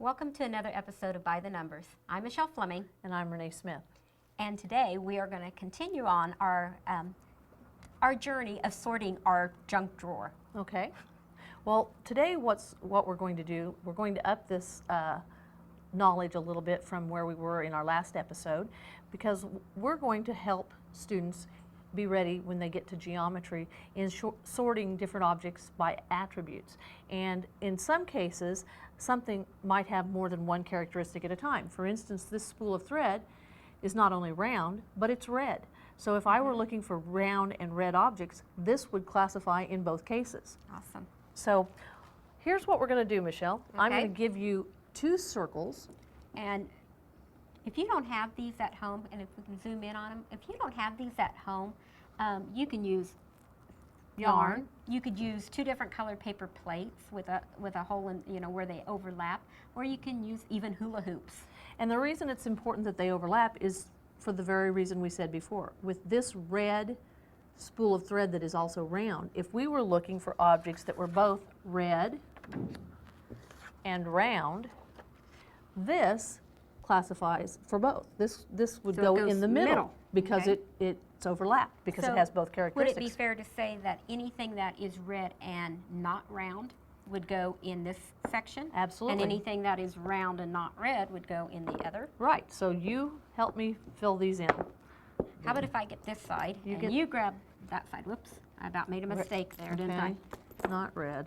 Welcome to another episode of By the Numbers. I'm Michelle Fleming. And I'm Renee Smith. And today we are going to continue on our journey of sorting our junk drawer. Okay. Well, today what we're going to do, we're going to up this knowledge a little bit from where we were in our last episode, because we're going to help students be ready when they get to geometry in sorting different objects by attributes. And in some cases, something might have more than one characteristic at a time. For instance, this spool of thread is not only round, but it's red. So if I were looking for round and red objects, this would classify in both cases. Awesome. So here's what we're going to do, Michelle. Okay. I'm going to give you two circles. And if you don't have these at home, and if we can zoom in on them, if you don't have these at home, you can use yarn. You could use two different colored paper plates with a hole in, where they overlap, or you can use even hula hoops. And the reason it's important that they overlap is for the very reason we said before. With this red spool of thread that is also round, if we were looking for objects that were both red and round, this classifies for both. This would So it go goes in the middle because okay. it's overlapped, because So it has both Would characteristics. it be fair to say that anything that is red and not round would go in this section? Absolutely. And anything that is round and not red would go in the other? Right, so you help me fill these in. How about if I get this side and you grab that side? Whoops, I about made a mistake there, didn't I? Not red,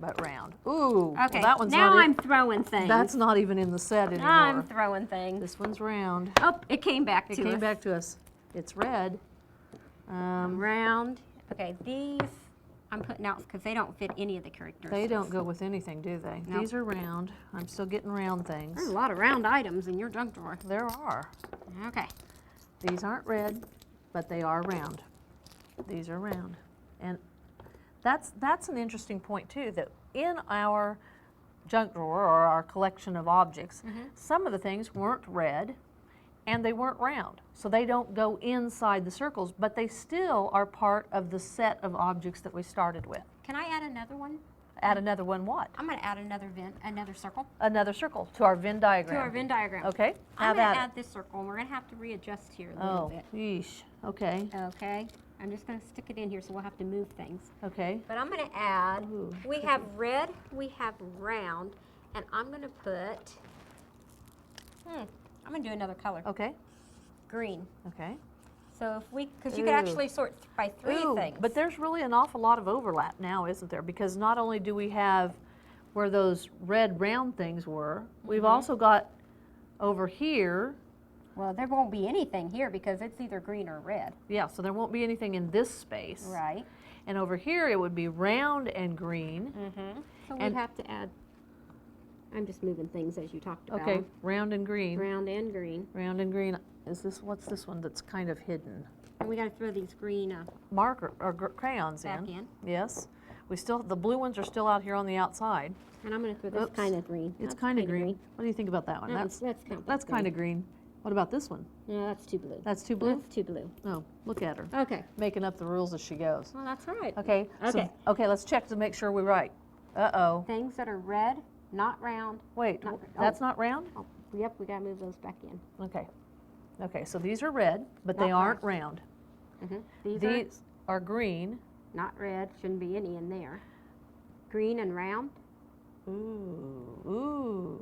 but round. Ooh, Okay, well, that one's now not I'm throwing things. That's not even in the set anymore. I'm throwing things. This one's round. Oh, it came back It to came us. back to us. It's red. Round. Okay, these I'm putting out because they don't fit any of the characteristics. They don't go with anything, do they? Nope. These are round. I'm still getting round things. There's a lot of round items in your junk drawer. There are. Okay. These aren't red, but they are round. These are round. And that's an interesting point too, that in our junk drawer or our collection of objects, some of the things weren't red and they weren't round. So they don't go inside the circles, but they still are part of the set of objects that we started with. Can I add another one? Add another one what? I'm going to add another circle Another circle to our Venn diagram. to our Venn diagram. Okay, I'm have going at to it. add this circle, and we're going to have to readjust here a little Oh, bit. yeesh. Okay, Okay. I'm just going to stick it in here, so we'll have to move things. okay. But I'm going to add, Ooh. we have red, we have round, and I'm going to put, I'm going to do another color, Okay, green. okay. So if we, because you Ooh. could actually sort by three Ooh, things. but there's really an awful lot of overlap now, isn't there? Because not only do we have where those red round things were, we've also got over here, Well, there won't be anything here because it's either green or red. yeah, so there won't be anything in this space. Right. And over here it would be round and green. So And- we'd have to add, I'm just moving things as you talked about. Okay, round and green. Round and green. Round and green. What's this one that's kind of hidden? And we got to throw these green Marker, or crayons back in. Yes. The blue ones are still out here on the outside. And I'm going to throw this Oops. kind of green. It's That's kind of kinda green. What do you think about that one? That's kind of That's kind of green. What about this one? No, that's too blue. That's too blue? That's too blue. Oh, look at her. Okay. Making up the rules as she goes. Well, that's right. Okay. Okay. Okay, let's check to make sure we're right. Uh-oh. Things that are red, not round. Wait, Not- that's not round? Oh, yep, we got to move those back in. Okay. Okay, so these are red, but they Not aren't round. These are green. are not red. Shouldn't be any in there. Green and round. Ooh.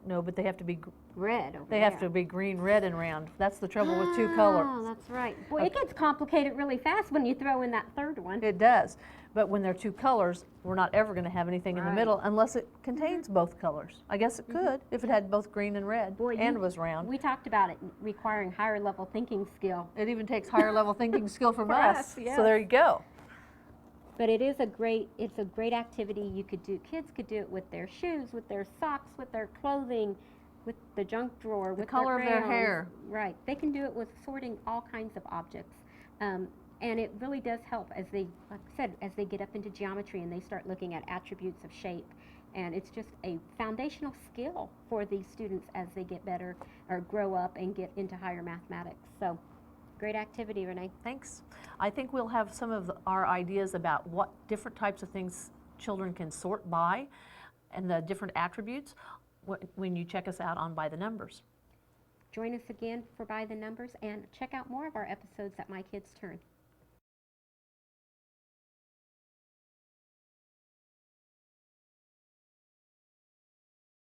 No, but they have to be Red over They there. have to be green, red, and round. That's the trouble with two colors. Oh, that's right. Boy, it gets complicated really fast when you throw in that third one. It does. But when they're two colors, we're not ever going to have anything in the Right. middle unless it contains both colors. I guess it could if it had both green and red Boy, and was round. We talked about it requiring higher level thinking skill. It even takes higher level thinking skill from For us. us, yes. So there you go. But it's a great activity you could do. Kids could do it with their shoes, with their socks, with their clothing, with the junk drawer, with color of their crayons. hair. Right. They can do it with sorting all kinds of objects. And it really does help as they, like I said, as they get up into geometry and they start looking at attributes of shape. And it's just a foundational skill for these students as they get better or grow up and get into higher mathematics. So, great activity, Renee. Thanks. I think we'll have some of our ideas about what different types of things children can sort by and the different attributes when you check us out on By the Numbers. Join us again for By the Numbers and check out more of our episodes at My Kids Turn.